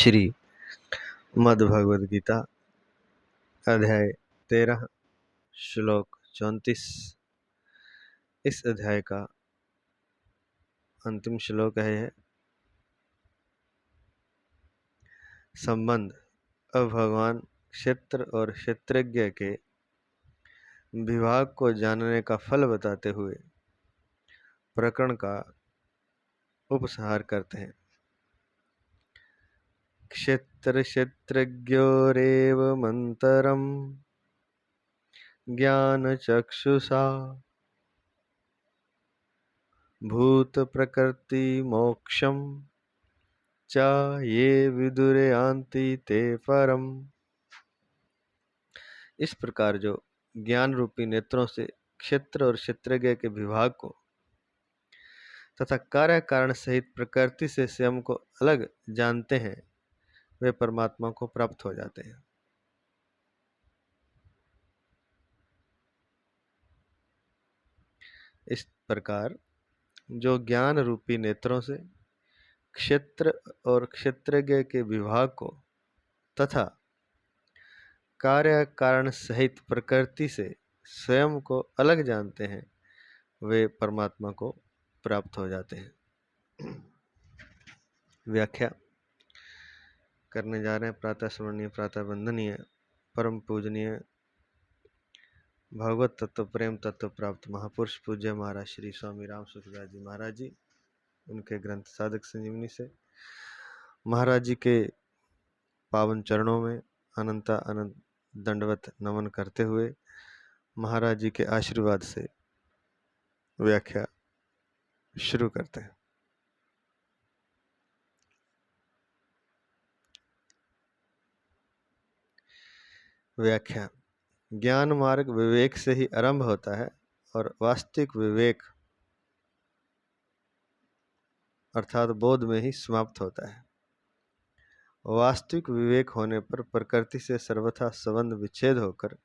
श्री मद्भगवद गीता अध्याय 13 श्लोक 34। इस अध्याय का अंतिम श्लोक है संबंध। अब भगवान क्षेत्र और क्षेत्रज्ञ के विभाग को जानने का फल बताते हुए प्रकरण का उपसंहार करते हैं। क्षेत्र क्षेत्रज्ञोरेव मंतरम ज्ञान चक्षुषा भूत प्रकृति मोक्षम च ये विदुरयान्ति ते परम। इस प्रकार जो ज्ञान रूपी नेत्रों से क्षेत्र और क्षेत्रज्ञ के विभाग को तथा कार्य कारण सहित प्रकृति से स्वयं को अलग जानते हैं, वे परमात्मा को प्राप्त हो जाते हैं। इस प्रकार जो ज्ञान रूपी नेत्रों से क्षेत्र और क्षेत्रज्ञ के विभाग को तथा कार्य कारण सहित प्रकृति से स्वयं को अलग जानते हैं, वे परमात्मा को प्राप्त हो जाते हैं। व्याख्या करने जा रहे हैं। प्रातः स्मरणीय, प्रातः वंदनीय, परम पूजनीय भगवत तत्व प्रेम तत्व प्राप्त महापुरुष पूज्य महाराज श्री स्वामी राम सुखदास जी महाराज जी, उनके ग्रंथ साधक संजीवनी से महाराज जी के पावन चरणों में अनंत दंडवत नमन करते हुए महाराज जी के आशीर्वाद से व्याख्या शुरू करते हैं। व्याख्या। ज्ञान मार्ग विवेक से ही आरंभ होता है और वास्तविक विवेक अर्थात बोध में ही समाप्त होता है। वास्तविक विवेक होने पर प्रकृति से सर्वथा संबंध विच्छेद होकर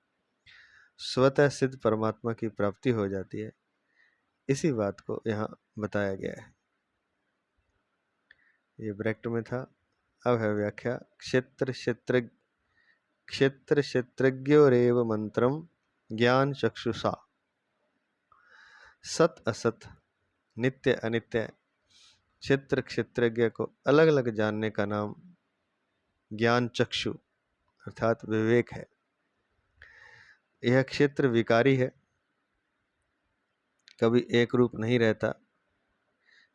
स्वतः सिद्ध परमात्मा की प्राप्ति हो जाती है। इसी बात को यहाँ बताया गया है। ये ब्रैकेट में था। अब है व्याख्या। क्षेत्र क्षेत्रज्ञोरेव मंत्रम ज्ञान चक्षुषा। सत असत, नित्य अनित्य, क्षेत्र क्षेत्रज्ञ को अलग अलग जानने का नाम ज्ञान चक्षु अर्थात विवेक है। यह क्षेत्र विकारी है, कभी एक रूप नहीं रहता,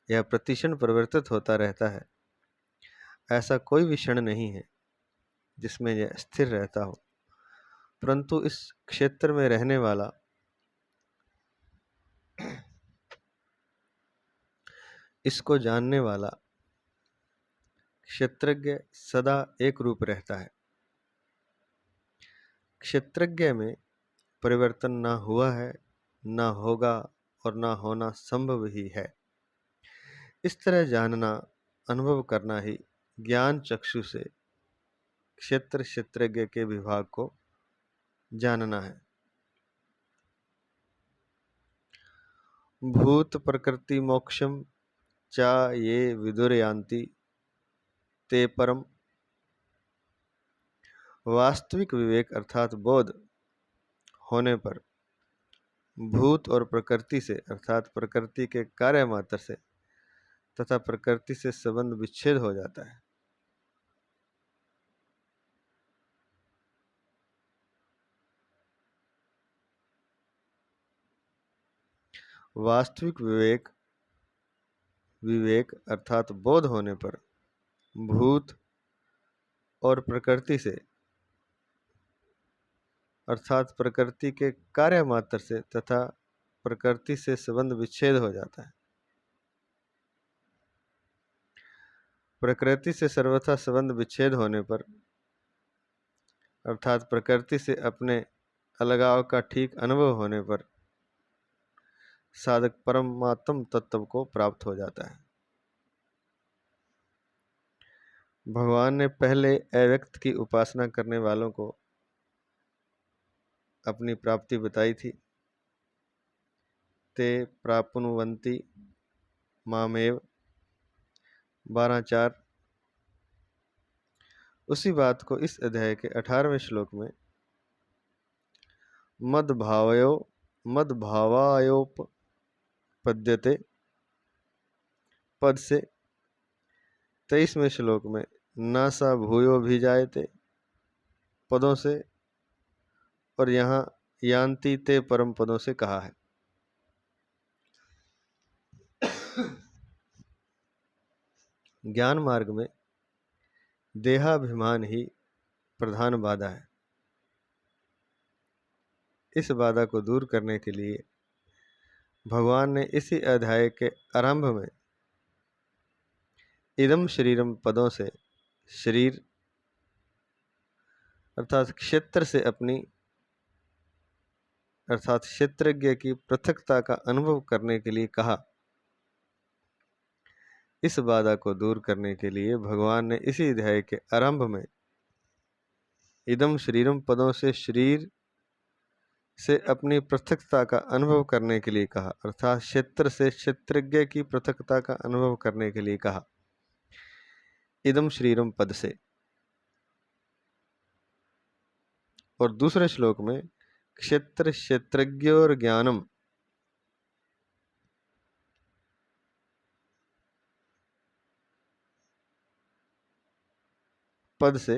यह प्रतिक्षण परिवर्तित होता रहता है। ऐसा कोई भी क्षण नहीं है जिसमें यह स्थिर रहता हो, परंतु इस क्षेत्र में रहने वाला इसको जानने वाला क्षेत्रज्ञ सदा एक रूप रहता है। क्षेत्रज्ञ में परिवर्तन ना हुआ है, ना होगा और ना होना संभव ही है। इस तरह जानना, अनुभव करना ही ज्ञान चक्षु से क्षेत्र क्षेत्रज्ञ के विभाग को जानना है। भूत प्रकृति मोक्षम चा ये विदुरयान्ति ते परम। वास्तविक विवेक अर्थात बोध होने पर भूत और प्रकृति से अर्थात प्रकृति के कार्य मात्र से तथा प्रकृति से संबंध विच्छेद हो जाता है। वास्तविक विवेक अर्थात बोध होने पर भूत और प्रकृति से अर्थात प्रकृति के कार्य मात्र से तथा प्रकृति से संबंध विच्छेद हो जाता है। प्रकृति से सर्वथा संबंध विच्छेद होने पर अर्थात प्रकृति से अपने अलगाव का ठीक अनुभव होने पर साधक परमात्म तत्व को प्राप्त हो जाता है। भगवान ने पहले अव्यक्त की उपासना करने वालों को अपनी प्राप्ति बताई थी। ते प्राप्नुवन्ति मामेव 12:4। उसी बात को इस अध्याय के 18वें श्लोक में मद्भावायोपपद्यते पद से, 23वें श्लोक में न सा भूयो भी जायते पदों से, और यहाँ यान्ति ते परम पदों से कहा है। ज्ञान मार्ग में देहाभिमान ही प्रधान बाधा है। इस बाधा को दूर करने के लिए भगवान ने इसी अध्याय के आरंभ में इदम शरीरम पदों से शरीर अर्थात क्षेत्र से अपनी अर्थात क्षेत्रज्ञ की पृथकता का अनुभव करने के लिए कहा। इस बाधा को दूर करने के लिए भगवान ने इसी अध्याय के आरंभ में इदम शरीरम पदों से शरीर से अपनी पृथकता का अनुभव करने के लिए कहा, अर्थात क्षेत्र से क्षेत्रज्ञ की पृथकता का अनुभव करने के लिए कहा इदम शरीरम पद से। और दूसरे श्लोक में क्षेत्र क्षेत्रज्ञोर ज्ञानम पद से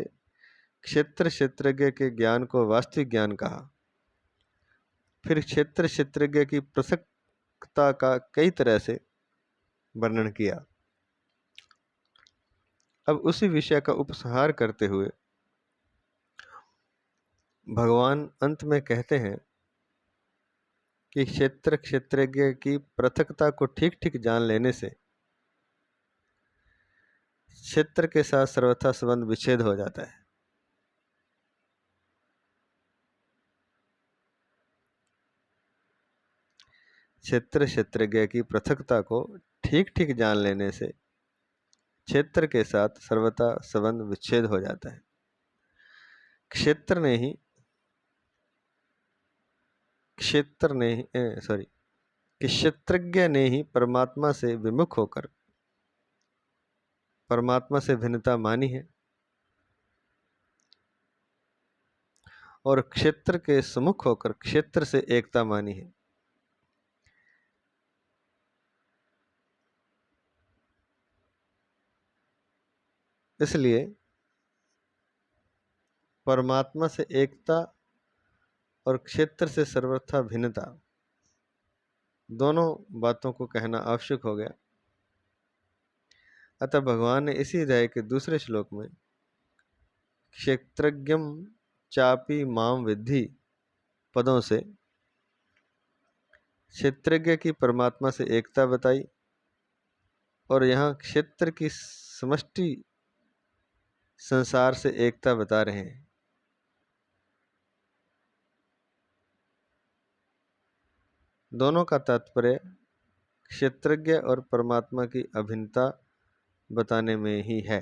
क्षेत्र क्षेत्रज्ञ के ज्ञान को वास्तविक ज्ञान कहा। फिर क्षेत्र क्षेत्रज्ञ की पृथकता का कई तरह से वर्णन किया। अब उसी विषय का उपसंहार करते हुए भगवान अंत में कहते हैं कि क्षेत्र क्षेत्रज्ञ की पृथकता को ठीक ठीक जान लेने से क्षेत्र के साथ सर्वथा संबंध विच्छेद हो जाता है। क्षेत्र क्षेत्रज्ञ की पृथकता को ठीक ठीक जान लेने से क्षेत्र के साथ सर्वथा संबंध विच्छेद हो जाता है। क्षेत्र ने ही क्षेत्रज्ञ ने ही परमात्मा से विमुख होकर परमात्मा से भिन्नता मानी है, और क्षेत्र के सम्मुख होकर क्षेत्र से एकता मानी है। इसलिए परमात्मा से एकता और क्षेत्र से सर्वथा भिन्नता दोनों बातों को कहना आवश्यक हो गया। अतः भगवान ने इसी अध्याय के दूसरे श्लोक में क्षेत्रज्ञम चापी माम विद्धि पदों से क्षेत्रज्ञ की परमात्मा से एकता बताई, और यहाँ क्षेत्र की समष्टि संसार से एकता बता रहे हैं। दोनों का तात्पर्य क्षेत्रज्ञ और परमात्मा की अभिन्नता बताने में ही है।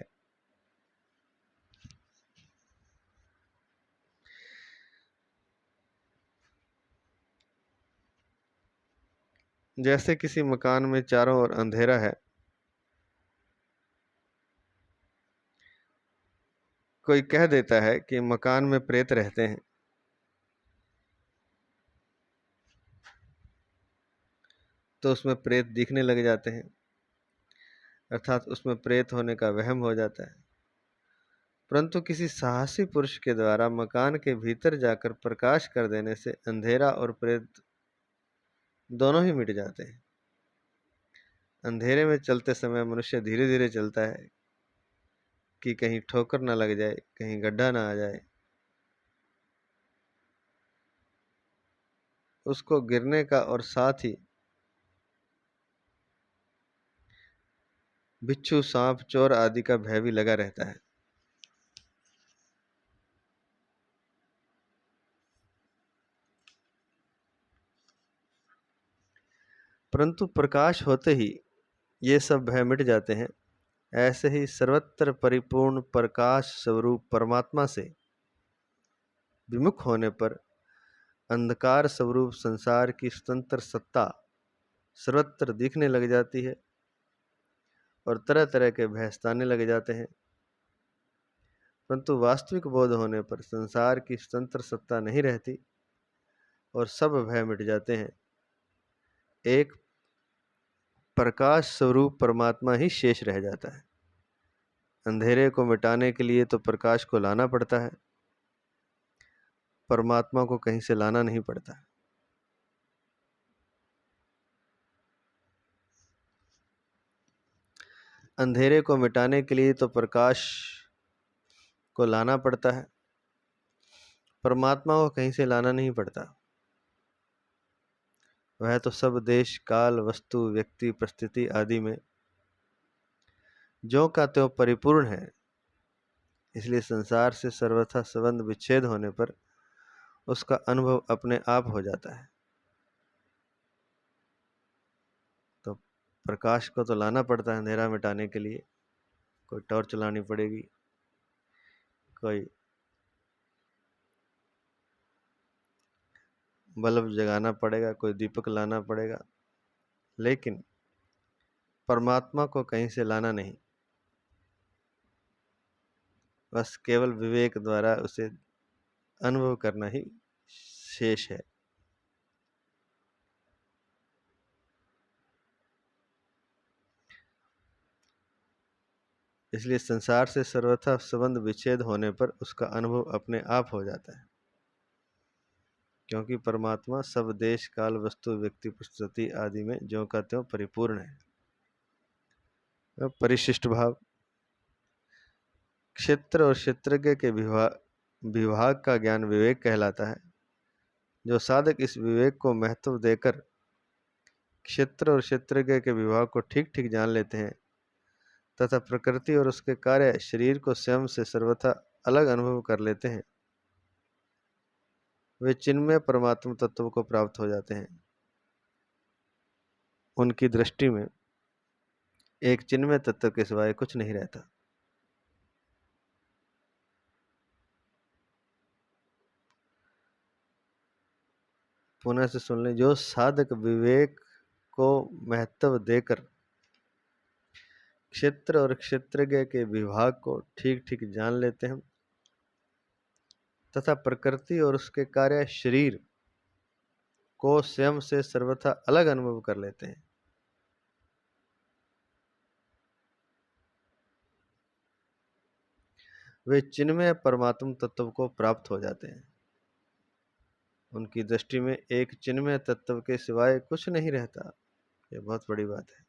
जैसे किसी मकान में चारों ओर अंधेरा है, कोई कह देता है कि मकान में प्रेत रहते हैं, तो उसमें प्रेत दिखने लग जाते हैं, अर्थात उसमें प्रेत होने का वहम हो जाता है। परंतु किसी साहसी पुरुष के द्वारा मकान के भीतर जाकर प्रकाश कर देने से अंधेरा और प्रेत दोनों ही मिट जाते हैं। अंधेरे में चलते समय मनुष्य धीरे धीरे चलता है कि कहीं ठोकर ना लग जाए, कहीं गड्ढा ना आ जाए, उसको गिरने का और साथ ही बिच्छू, सांप, चोर आदि का भय भी लगा रहता है। परंतु प्रकाश होते ही ये सब भय मिट जाते हैं। ऐसे ही सर्वत्र परिपूर्ण प्रकाश स्वरूप परमात्मा से विमुख होने पर अंधकार स्वरूप संसार की स्वतंत्र सत्ता सर्वत्र दिखने लग जाती है और तरह तरह के भय सताने लग जाते हैं। परंतु वास्तविक बोध होने पर संसार की स्वतंत्र सत्ता नहीं रहती और सब भय मिट जाते हैं। एक प्रकाश स्वरूप परमात्मा ही शेष रह जाता है। अंधेरे को मिटाने के लिए तो प्रकाश को लाना पड़ता है, परमात्मा को कहीं से लाना नहीं पड़ता। अंधेरे को मिटाने के लिए तो प्रकाश को लाना पड़ता है, परमात्मा को कहीं से लाना नहीं पड़ता। वह तो सब देश काल वस्तु व्यक्ति परिस्थिति आदि में ज्यों का त्यों परिपूर्ण है। इसलिए संसार से सर्वथा संबंध विच्छेद होने पर उसका अनुभव अपने आप हो जाता है। तो प्रकाश को तो लाना पड़ता है अंधेरा मिटाने के लिए, कोई टॉर्च लानी पड़ेगी, कोई बल्ब जगाना पड़ेगा, कोई दीपक लाना पड़ेगा, लेकिन परमात्मा को कहीं से लाना नहीं, बस केवल विवेक द्वारा उसे अनुभव करना ही शेष है। इसलिए संसार से सर्वथा संबंध विच्छेद होने पर उसका अनुभव अपने आप हो जाता है, क्योंकि परमात्मा सब देश काल वस्तु व्यक्ति परिस्थिति आदि में ज्यों का त्यों परिपूर्ण है। परिशिष्ट भाव क्षेत्र और क्षेत्रज्ञ के विभाग का ज्ञान विवेक कहलाता है। जो साधक इस विवेक को महत्व देकर क्षेत्र और क्षेत्रज्ञ के विभाग को ठीक ठीक जान लेते हैं तथा प्रकृति और उसके कार्य शरीर को स्वयं से सर्वथा अलग अनुभव कर लेते हैं, वे चिन्मय परमात्मा तत्व को प्राप्त हो जाते हैं। उनकी दृष्टि में एक चिन्मय तत्व के सिवाय कुछ नहीं रहता। पुनः से सुन लें, जो साधक विवेक को महत्व देकर क्षेत्र और क्षेत्रज्ञ के विभाग को ठीक ठीक जान लेते हैं तथा प्रकृति और उसके कार्य शरीर को स्वयं से सर्वथा अलग अनुभव कर लेते हैं, वे चिन्मय परमात्म तत्व को प्राप्त हो जाते हैं। उनकी दृष्टि में एक चिन्मय तत्व के सिवाय कुछ नहीं रहता। यह बहुत बड़ी बात है।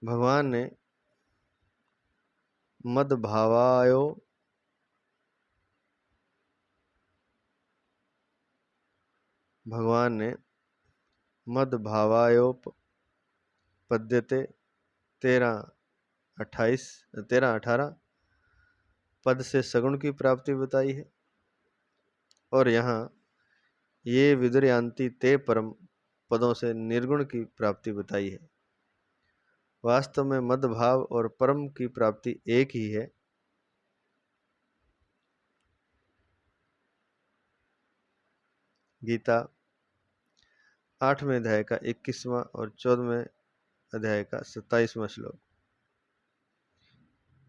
भगवान ने मद्भावायो भगवान ने मद्भावायोपपद्यते 13-18 पद से सगुण की प्राप्ति बताई है, और यहाँ ये विदुरयांति ते परम पदों से निर्गुण की प्राप्ति बताई है। वास्तव में मद्भाव और परम की प्राप्ति एक ही है। गीता 8वें अध्याय का 21वां और 14वें अध्याय का 27वां श्लोक।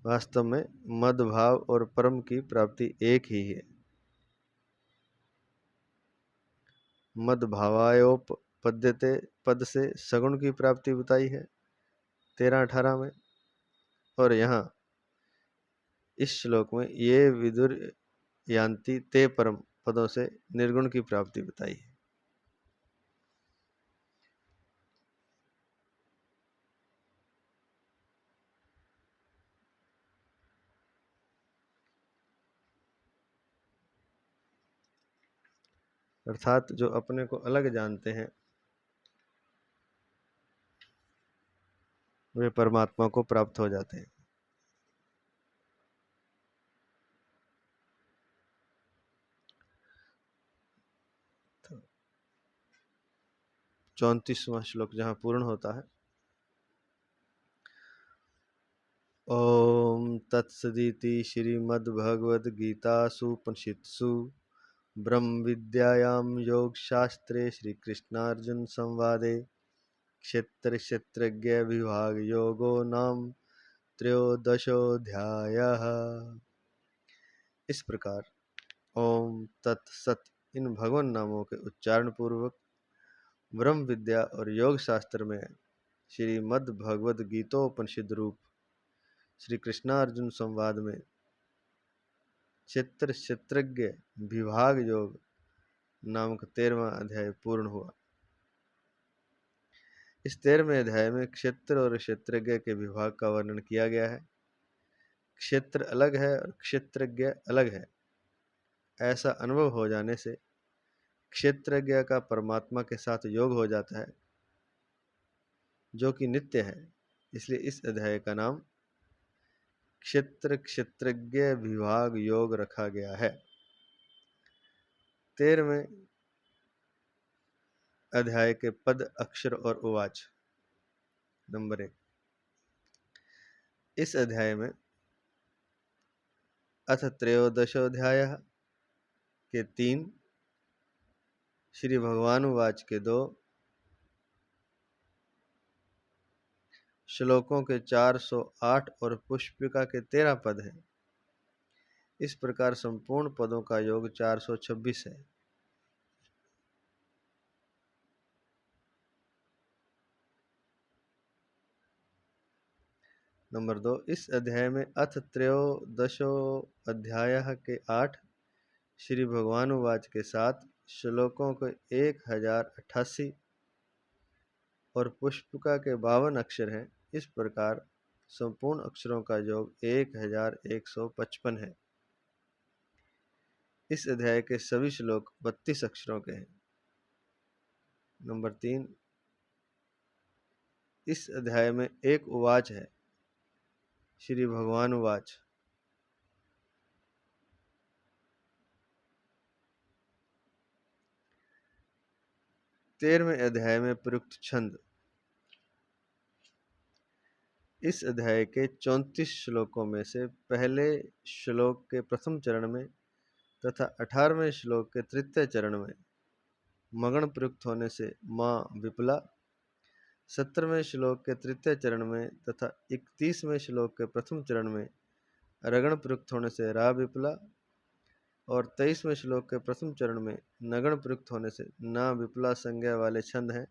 वास्तव में मद्भाव और परम की प्राप्ति एक ही है। मद्भावायोपपद्यते पद से सगुण की प्राप्ति बताई है 13-18 में, और यहाँ इस श्लोक में ये विदुर यांति ते परम पदों से निर्गुण की प्राप्ति बताई है। अर्थात जो अपने को अलग जानते हैं वे परमात्मा को प्राप्त हो जाते हैं। तो 34वां श्लोक जहाँ पूर्ण होता है, ओम तत्सदिति श्रीमद्भगवद्गीतासूपनिषत्सु ब्रह्म विद्यायां योग शास्त्रे श्री कृष्णार्जुन संवादे क्षेत्र क्षेत्रज्ञ विभाग योगो नाम त्रयोदशोऽध्यायः। इस प्रकार ओम तत्सत इन भगवान नामों के उच्चारण पूर्वक ब्रह्म विद्या और योग शास्त्र में श्रीमद् भगवद गीतोपनिषद रूप श्री कृष्णार्जुन संवाद में क्षेत्र क्षेत्रज्ञ विभाग योग नामक 13वां अध्याय पूर्ण हुआ। इस 13वें अध्याय में क्षेत्र और क्षेत्रज्ञ के विभाग का वर्णन किया गया है। क्षेत्र अलग है और क्षेत्रज्ञ अलग है, ऐसा अनुभव हो जाने से क्षेत्रज्ञ का परमात्मा के साथ योग हो जाता है जो कि नित्य है। इसलिए इस अध्याय का नाम क्षेत्र क्षेत्रज्ञ विभाग योग रखा गया है। 13वें अध्याय के पद, अक्षर और उवाच। नंबर 1, इस अध्याय में अथ त्रयोदशोऽध्यायः के 3, श्री भगवानुवाच के 2, श्लोकों के 408 और पुष्पिका के 13 पद हैं। इस प्रकार संपूर्ण पदों का योग 426 है। नंबर 2, इस अध्याय में अथ त्रयोदशो अध्याय के 8, श्री भगवानुवाच के 7, श्लोकों के 1088 और पुष्पिका के 52 अक्षर हैं। इस प्रकार संपूर्ण अक्षरों का योग 1155 है। इस अध्याय के सभी श्लोक 32 अक्षरों के हैं। नंबर 3, इस अध्याय में एक उवाच है, श्री भगवानुवाच। तेरहवें अध्याय में प्रयुक्त छंद। इस अध्याय के 34 श्लोकों में से पहले श्लोक के प्रथम चरण में तथा 18वें श्लोक के तृतीय चरण में मगण प्रयुक्त होने से माँ विपुला, 17वें श्लोक के तृतीय चरण में तथा 31वें श्लोक के प्रथम चरण में रगण प्रयुक्त होने से रा विपुला और 23वें श्लोक के प्रथम चरण में नगण प्रयुक्त होने से ना विपुला संज्ञा वाले छंद हैं।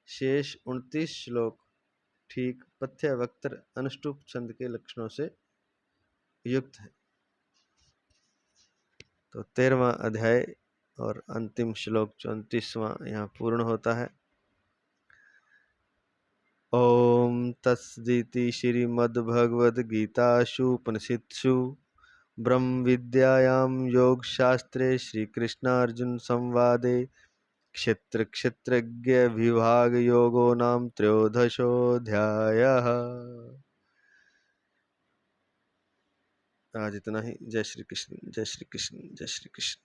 शेष 29 श्लोक ठीक पथ्य वक्त्र अनुष्टुप छंद के लक्षणों से युक्त है। तो 13वां अध्याय और अंतिम श्लोक 34वां यहाँ पूर्ण होता है। ओम तत्सदिति श्रीमद्भगवद्गीतासु उपनिषत्सु ब्रह्म विद्यायां योग शास्त्रे श्रीकृष्णार्जुन संवादे क्षेत्र क्षेत्रज्ञ विभाग योगो नाम त्रयोदशोऽध्यायः। आज इतना ही। जय श्री कृष्ण, जय श्री कृष्ण, जय श्री कृष्ण।